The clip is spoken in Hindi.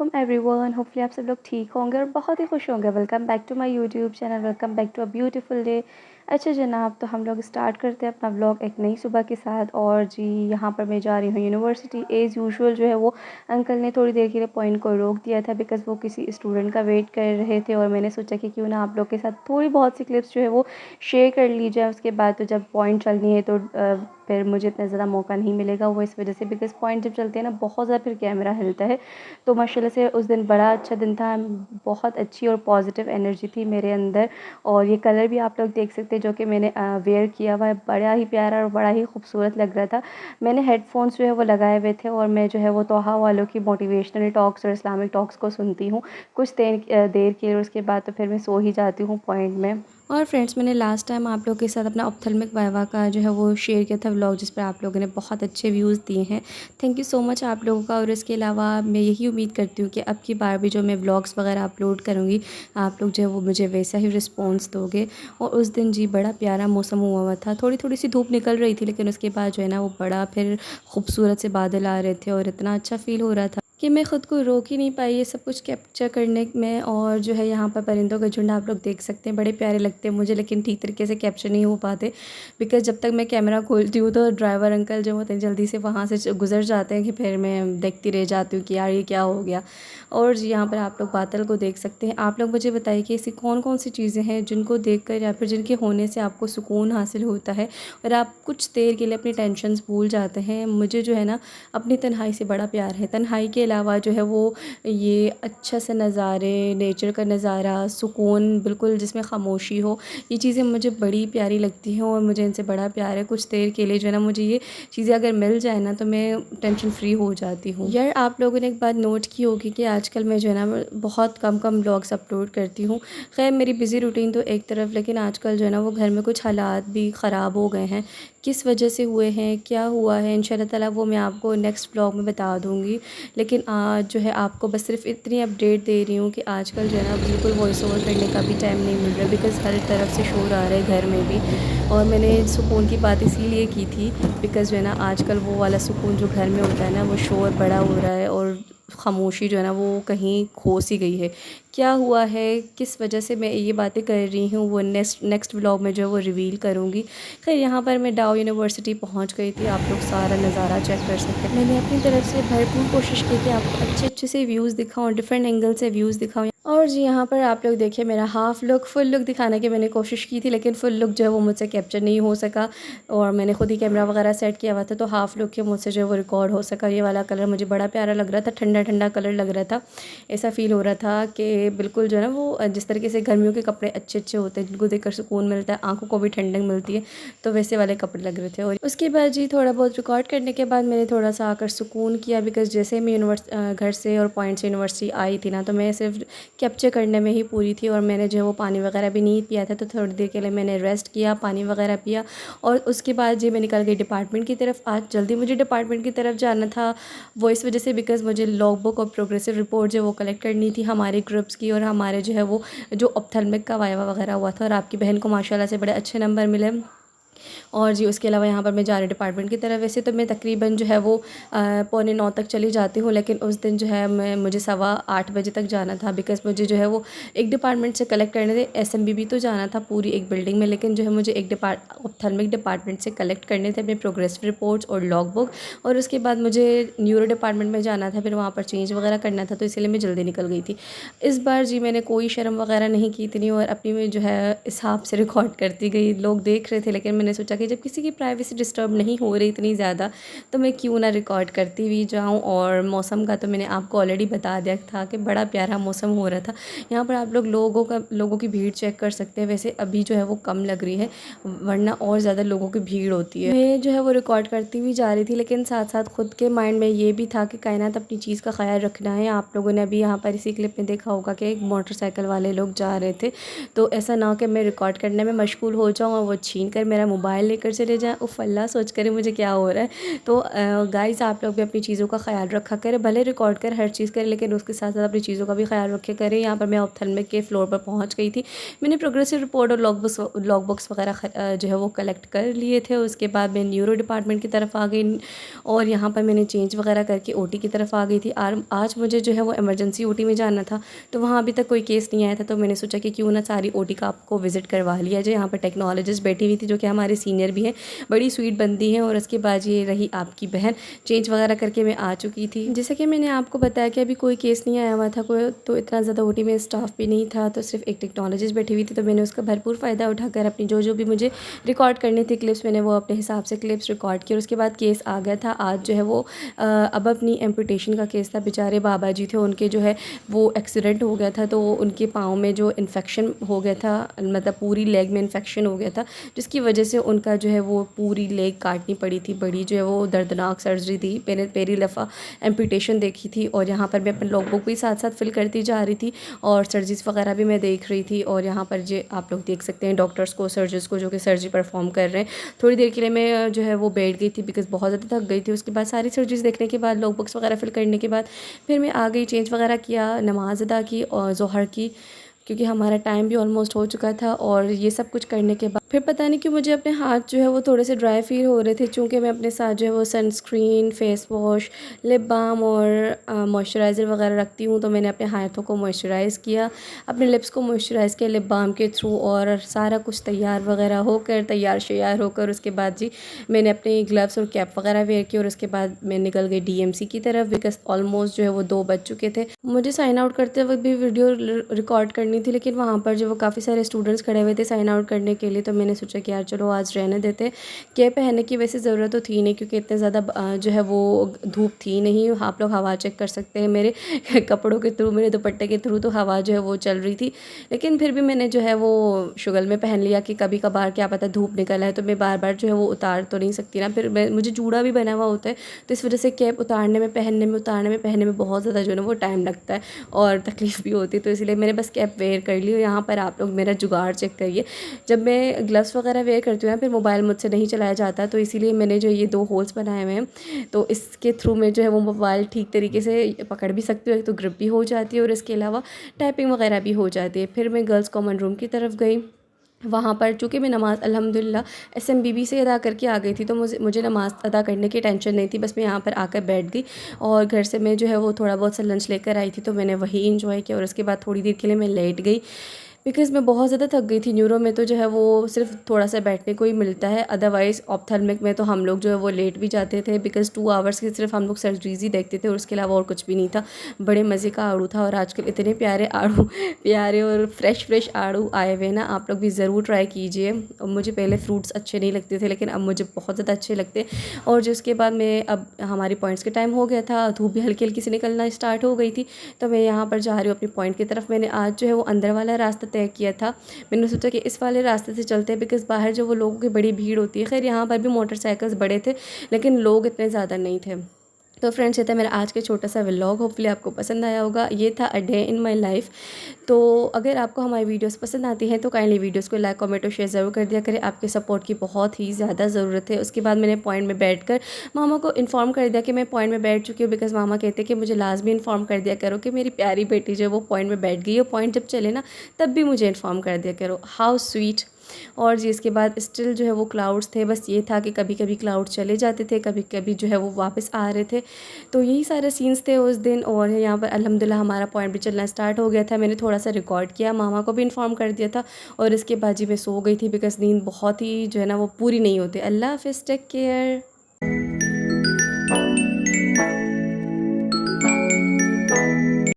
Welcome everyone. होपफुली आप सब लोग ठीक होंगे और बहुत ही खुश होंगे। Welcome back to my YouTube channel, welcome back to a beautiful day. अच्छा जनाब, तो हम लोग स्टार्ट करते हैं अपना व्लॉग एक नई सुबह के साथ। और जी यहाँ पर मैं जा रही हूँ यूनिवर्सिटी। एज़ यूजुअल जो है वो अंकल ने थोड़ी देर के लिए पॉइंट को रोक दिया था बिकॉज़ वो किसी स्टूडेंट का वेट कर रहे थे। और मैंने सोचा कि क्यों ना आप लोग के साथ थोड़ी बहुत सी क्लिप्स जो है वो शेयर कर ली जाए। उसके बाद तो जब पॉइंट चलनी है तो फिर मुझे इतना ज़्यादा मौका नहीं मिलेगा, वो इस वजह से बिकॉज़ पॉइंट जब चलते हैं ना बहुत ज़्यादा फिर कैमरा हिलता है। तो माशाल्लाह से उस दिन बड़ा अच्छा दिन था। बहुत अच्छी और पॉजिटिव एनर्जी थी मेरे अंदर। और ये कलर भी आप लोग देख सकते हैं जो कि मैंने वेयर किया हुआ है, बड़ा ही प्यारा और बड़ा ही खूबसूरत लग रहा था। मैंने हेडफोन्स जो है वो लगाए हुए थे और मैं जो है वो तोहा वालों की मोटिवेशनल टॉक्स और इस्लामिक टॉक्स को सुनती हूँ कुछ देर के लिए। और उसके बाद तो फिर मैं सो ही जाती हूँ पॉइंट में। और फ्रेंड्स, मैंने लास्ट टाइम आप लोगों के साथ अपना ऑप्थेल्मिक वाइवा का जो है वो शेयर किया था व्लॉग, जिस पर आप लोगों ने बहुत अच्छे व्यूज़ दिए हैं। थैंक यू सो मच आप लोगों का। और इसके अलावा मैं यही उम्मीद करती हूँ कि अब की बार भी जो मैं व्लॉग्स वगैरह अपलोड करूँगी, आप लोग जो है वो मुझे वैसा ही रिस्पॉन्स दोगे। और उस दिन जी बड़ा प्यारा मौसम हुआ था। थोड़ी थोड़ी सी धूप निकल रही थी, लेकिन उसके बाद जो है ना वो बड़ा फिर खूबसूरत से बादल आ रहे थे और इतना अच्छा फ़ील हो रहा था कि मैं ख़ुद को रोक ही नहीं पाई ये सब कुछ कैप्चर करने में। और जो है यहाँ पर परिंदों का झुंड आप लोग देख सकते हैं, बड़े प्यारे लगते हैं मुझे, लेकिन ठीक तरीके से कैप्चर नहीं हो पाते बिकॉज़ जब तक मैं कैमरा खोलती हूँ तो ड्राइवर अंकल जो होते हैं जल्दी से वहाँ से गुजर जाते हैं कि फिर मैं देखती रह जाती हूँ कि यार ये क्या हो गया। और यहाँ पर आप लोग बादल को देख सकते हैं। आप लोग मुझे बताइए कि ऐसी कौन कौन सी चीज़ें हैं जिनको देख कर या फिर जिनके होने से आपको सुकून हासिल होता है और आप कुछ देर के लिए अपनी टेंशन्स भूल जाते हैं। मुझे जो है ना अपनी तन्हाई से बड़ा प्यार है। तन्हाई के अलावा जो है वो ये अच्छा सा नज़ारे, नेचर का नज़ारा, सुकून बिल्कुल जिसमें ख़ामोशी हो, ये चीज़ें मुझे बड़ी प्यारी लगती हैं और मुझे इनसे बड़ा प्यार है। कुछ देर के लिए जो है ना मुझे ये चीज़ें अगर मिल जाए ना तो मैं टेंशन फ्री हो जाती हूँ। यार आप लोगों ने एक बात नोट की होगी कि आजकल मैं जो है ना बहुत कम व्लॉग्स अपलोड करती हूँ। खैर मेरी बिज़ी रूटीन तो एक तरफ, लेकिन आजकल जो है ना वो घर में कुछ हालात भी ख़राब हो गए हैं। किस वजह से हुए हैं, क्या हुआ है, इंशाल्लाह ताला वो मैं आपको नेक्स्ट व्लॉग में बता दूँगी। लेकिन आज जो है आपको बस सिर्फ इतनी अपडेट दे रही हूँ कि आजकल जो है ना बिल्कुल वॉइस ओवर करने का भी टाइम नहीं मिल रहा बिकॉज़ हर तरफ से शोर आ रहा है घर में भी। और मैंने सुकून की बात इसीलिए की थी बिकॉज़ जो है ना आजकल वो वाला सुकून जो घर में होता है ना वो शोर बड़ा हो रहा है और ख़ामोशी जो है ना वो कहीं खो सी गई है। क्या हुआ है, किस वजह से मैं ये बातें कर रही हूँ, वो नेक्स्ट व्लॉग में जो है वो रिवील करूँगी। खैर यहाँ पर मैं डाउ यूनिवर्सिटी पहुँच गई थी, आप लोग सारा नज़ारा चेक कर सकते हैं। मैंने अपनी तरफ से भरपूर कोशिश की कि आपको अच्छे अच्छे से व्यूज़ दिखाऊँ, डिफरेंट एंगल से व्यूज़ दिखाऊँ। और जी यहाँ पर आप लोग देखिए मेरा हाफ़ लुक, फुल लुक दिखाने की मैंने कोशिश की थी, लेकिन फुल लुक जो है वो मुझसे कैप्चर नहीं हो सका। और मैंने खुद ही कैमरा वगैरह सेट किया हुआ था, तो हाफ़ लुक के मुझसे जो है वो रिकॉर्ड हो सका। ये वाला कलर मुझे बड़ा प्यारा लग रहा था, ठंडा ठंडा कलर लग रहा था। ऐसा फ़ील हो रहा था कि बिल्कुल जो है ना वो जिस तरीके से गर्मियों के कपड़े अच्छे अच्छे होते हैं जिनको देखकर सुकून मिलता है, आँखों को भी ठंडक मिलती है, तो वैसे वाले कपड़े लग रहे थे। और उसके बाद जी थोड़ा बहुत रिकॉर्ड करने के बाद मैंने थोड़ा सा आकर सुकून किया बिकॉज़ जैसे मैं घर से और पॉइंट से यूनिवर्सिटी आई थी ना, तो मैं सिर्फ कैप्चर करने में ही पूरी थी। और मैंने जो है वो पानी वगैरह भी नहीं पिया था, तो थोड़ी देर के लिए मैंने रेस्ट किया, पानी वगैरह पिया। और उसके बाद जी मैं निकल गई डिपार्टमेंट की तरफ। आज जल्दी मुझे डिपार्टमेंट की तरफ जाना था, वो इस वजह से बिकॉज़ मुझे लॉग बुक और प्रोग्रेसिव रिपोर्ट जो है वो कलेक्ट करनी थी हमारे ग्रुप्स की। और हमारे जो है वो जो ऑप्थेल्मिक का वाइवा वगैरह हुआ था और आपकी बहन को माशाल्लाह से बड़े अच्छे नंबर मिले। और जी उसके अलावा यहाँ पर मैं जा रही डिपार्टमेंट की तरफ। वैसे तो मैं तकरीबन जो है वो 8:45 तक चली जाती हूँ, लेकिन उस दिन जो है मुझे 8:15 बजे तक जाना था बिकॉज़ मुझे जो है वो एक डिपार्टमेंट से कलेक्ट करने थे। एसएमबीबी तो जाना था पूरी एक बिल्डिंग में, लेकिन जो है मुझे एक ऑप्थेल्मिक डिपार्टमेंट से कलेक्ट करने थे अपने प्रोग्रेसिव रिपोर्ट्स और लॉग बुक। और उसके बाद मुझे न्यूरो डिपार्टमेंट में जाना था, फिर वहाँ पर चेंज वगैरह करना था, तो इसलिए मैं जल्दी निकल गई थी। इस बार जी मैंने कोई शर्म वगैरह नहीं की इतनी और अपनी में जो है हिसाब से रिकॉर्ड करती गई। लोग देख रहे थे, लेकिन मैंने सोचा कि जब किसी की प्राइवेसी डिस्टर्ब नहीं हो रही इतनी ज़्यादा, तो मैं क्यों ना रिकॉर्ड करती हुई जाऊँ। और मौसम का तो मैंने आपको ऑलरेडी बता दिया था कि बड़ा प्यारा मौसम हो रहा था। यहाँ पर आप लोग लोगों की भीड़ चेक कर सकते हैं। वैसे अभी जो है वो कम लग रही है, वरना और ज़्यादा लोगों की भीड़ होती है। मैं जो है वो रिकॉर्ड करती हुई जा रही थी, लेकिन साथ साथ खुद के माइंड में ये भी था कि कायनात अपनी चीज़ का ख्याल रखना है। आप लोगों ने अभी यहाँ पर इसी क्लिप में देखा होगा कि एक मोटरसाइकिल वाले लोग जा रहे थे, तो ऐसा ना हो कि मैं रिकॉर्ड करने में मशगूल हो जाऊँ और वो छीन कर मेरा मोबाइल लेकर चले जाएँ, उफ़ अल्लाह सोच कर मुझे क्या हो रहा है। तो गाइज़ आप लोग भी अपनी चीज़ों का ख़्याल रखा करें, भले रिकॉर्ड कर हर चीज़ करें लेकिन उसके साथ साथ अपनी चीज़ों का भी ख्याल रखा करें। यहाँ पर मैं ऑप्थेल्मिक के फ्लोर पर पहुँच गई थी। मैंने प्रोग्रेसिव रिपोर्ट और लॉग बुक्स वगैरह जो है वो कलेक्ट कर लिए थे। उसके बाद मैं न्यूरो डिपार्टमेंट की तरफ आ गई और यहाँ पर मैंने चेंज वगैरह करके ओटी की तरफ आ गई थी। आज मुझे जो है वो इमरजेंसी ओटी में जाना था, तो वहाँ अभी तक कोई केस नहीं आया था, तो मैंने सोचा कि क्यों ना सारी ओटी का आपको विज़िट करवा लिया जाए। यहाँ पर टेक्नोलॉजिस्ट बैठी हुई थी जो कि हमारे सीनियर भी हैं, बड़ी स्वीट बंदी हैं। और उसके बाद ये रही आपकी बहन, चेंज वगैरह करके मैं आ चुकी थी। जैसे कि मैंने आपको बताया कि अभी कोई केस नहीं आया हुआ था, कोई तो इतना ज़्यादा ओटी में स्टाफ भी नहीं था, तो सिर्फ एक टेक्नोलॉजिस्ट बैठी हुई थी। तो मैंने उसका भरपूर फ़ायदा उठाकर अपनी जो भी मुझे रिकॉर्ड करनी थी क्लिप्स, मैंने वो अपने हिसाब से क्लिप्स रिकॉर्ड किए। और उसके बाद केस आ गया था। आज जो है वो अब अपनी एम्पुटेशन का केस था। बेचारे बाबा जी थे, उनके जो है वो एक्सीडेंट हो गया था, तो उनके पाँव में जो इन्फेक्शन हो गया था, मतलब पूरी लेग में इन्फेक्शन हो गया था, जिसकी वजह से उनका जो है वो पूरी लेग काटनी पड़ी थी। बड़ी जो है वो दर्दनाक सर्जरी थी। मैंने पहली दफ़ा एम्पुटेशन देखी थी और यहाँ पर मैं अपना लॉग बुक भी साथ साथ फिल करती जा रही थी और सर्जरीज़ वगैरह भी मैं देख रही थी। और यहाँ पर जो आप लोग देख सकते हैं डॉक्टर्स को, सर्जर्स को जो कि सर्जरी परफॉर्म कर रहे हैं। थोड़ी देर के लिए मैं जो है वो बैठ गई थी बिकॉज़ बहुत ज़्यादा थक गई थी। उसके बाद सारी सर्जरीज़ देखने के बाद, लॉग बुक्स वगैरह फिल करने के बाद फिर मैं आ गई, चेंज वगैरह किया, नमाज़ अदा की और ज़ोहर की, क्योंकि हमारा टाइम भी ऑलमोस्ट हो चुका था। और ये सब कुछ करने के बाद फिर पता नहीं क्यों मुझे अपने हाथ जो है वो थोड़े से ड्राई फील हो रहे थे, चूँकि मैं अपने साथ जो है वो sunscreen, face wash, lip balm और मॉइस्चराइज़र वगैरह रखती हूँ। तो मैंने अपने हाथों को मॉइस्चराइज़ किया, अपने लिप्स को मॉइस्चराइज़ किया लिप बाम के थ्रू, और सारा कुछ तैयार वगैरह होकर, तैयार श्यार होकर उसके बाद जी मैंने अपने ग्लव्स और कैप वगैरह वेयर की। और उसके बाद मैं निकल गई डीएमसी की तरफ बिकॉज़ ऑलमोस्ट जो है वो 2 बज चुके थे। मुझे साइन आउट करते वक्त भी वीडियो रिकॉर्ड करनी थी, लेकिन वहाँ पर जो वो काफ़ी सारे स्टूडेंट्स खड़े हुए थे साइन आउट करने के लिए, तो मैंने सोचा कि यार चलो आज रहने देते। कैप पहनने की वैसे ज़रूरत तो थी नहीं, क्योंकि इतने ज़्यादा जो है वो धूप थी नहीं। आप लोग हवा चेक कर सकते हैं मेरे कपड़ों के थ्रू, मेरे दुपट्टे के थ्रू, तो हवा जो है वो चल रही थी। लेकिन फिर भी मैंने जो है वो शुगल में पहन लिया कि कभी कभार क्या पता धूप निकल आए, तो मैं बार बार जो है वो उतार तो नहीं सकती ना, फिर मुझे जूड़ा भी बना हुआ होता है, तो इस वजह से कैप उतारने में, पहनने में बहुत ज़्यादा जो है ना वो टाइम लगता है और तकलीफ़ भी होती है। तो इसलिए मैंने बस कैप वेयर कर ली। और यहाँ पर आप लोग मेरा जुगाड़ चेक करिए, जब मैं ग्लव्स वगैरह वेयर करती हूँ ना, फिर मोबाइल मुझसे नहीं चलाया जाता, तो इसीलिए मैंने जो ये 2 होल्स बनाए हुए हैं, तो इसके थ्रू मैं जो है वो मोबाइल ठीक तरीके से पकड़ भी सकती हूँ, तो ग्रिप भी हो जाती है और इसके अलावा टाइपिंग वगैरह भी हो जाती है। फिर मैं गर्ल्स कॉमन रूम की तरफ गई। वहाँ पर चूँकि मैं नमाज़ अल्हम्दुलिल्लाह एसएमबीबी से अदा करके आ गई थी, तो मुझे नमाज़ अदा करने की टेंशन नहीं थी। बस मैं यहाँ पर आकर बैठ गई और घर से मैं जो है वो थोड़ा बहुत सा लंच लेकर आई थी, तो मैंने वही एंजॉय किया। और उसके बाद थोड़ी देर के लिए मैं लेट गई बिकॉज़ मैं बहुत ज़्यादा थक गई थी। न्यूरो में तो जो है वो सिर्फ थोड़ा सा बैठने को ही मिलता है, अदरवाइज़ ऑप्थेल्मिक में तो हम लोग जो है वो लेट भी जाते थे बिकॉज़ 2 आवर्स की सिर्फ हम लोग सर्जरीज़ ही देखते थे और उसके अलावा और कुछ भी नहीं था। बड़े मज़े का आड़ू था और आजकल इतने प्यारे आड़ू प्यारे और फ्रेश आड़ू आए हुए हैं ना, आप लोग भी ज़रूर ट्राई कीजिए। और मुझे पहले फ्रूट्स अच्छे नहीं लगते थे, लेकिन अब मुझे बहुत ज़्यादा अच्छे लगते। और जिसके बाद मैं, अब हमारी पॉइंट्स के टाइम हो गया था, धूप भी हल्की हल्की से निकलना स्टार्ट हो गई थी, तो मैं यहाँ पर जा रही हूँ अपनी पॉइंट की तरफ। मैंने आज जो है वो अंदर वाला रास्ता तय किया था। मैंने सोचा कि इस वाले रास्ते से चलते हैं बिकॉज़ बाहर जो वो लोगों की बड़ी भीड़ होती है। खैर यहाँ पर भी मोटरसाइकिल्स बड़े थे, लेकिन लोग इतने ज़्यादा नहीं थे। तो फ्रेंड्स, ये था मेरा आज के छोटा सा व्लॉग, होपफुली आपको पसंद आया होगा। ये था a day in my life. तो अगर आपको हमारी वीडियोस पसंद आती हैं तो काइंडली वीडियोस को लाइक, कमेंट और शेयर ज़रूर कर दिया करें। आपके सपोर्ट की बहुत ही ज़्यादा ज़रूरत है। उसके बाद मैंने पॉइंट में बैठकर मामा को इन्फॉर्म कर दिया कि मैं पॉइंट में बैठ चुकी हूँ, बिकॉज़ मामा कहते हैं कि मुझे लाजमी इन्फॉर्म कर दिया करो कि मेरी प्यारी बेटी जो है वो पॉइंट में बैठ गई है। पॉइंट जब चले ना तब भी मुझे इन्फॉर्म कर दिया करो। How sweet. और जी इसके बाद स्टिल जो है वो क्लाउड्स थे। बस ये था कि कभी कभी क्लाउड चले जाते थे, कभी कभी जो है वो वापस आ रहे थे। तो यही सारे सीन्स थे उस दिन। और यहाँ पर अल्हम्दुलिल्लाह हमारा पॉइंट भी चलना स्टार्ट हो गया था। मैंने थोड़ा सा रिकॉर्ड किया, मामा को भी इन्फॉर्म कर दिया था। और इसके बाद जी मैं सो गई थी बिकॉज़ नींद बहुत ही जो है ना वो पूरी नहीं होती। अल्लाह हाफ़िज़, टेक केयर।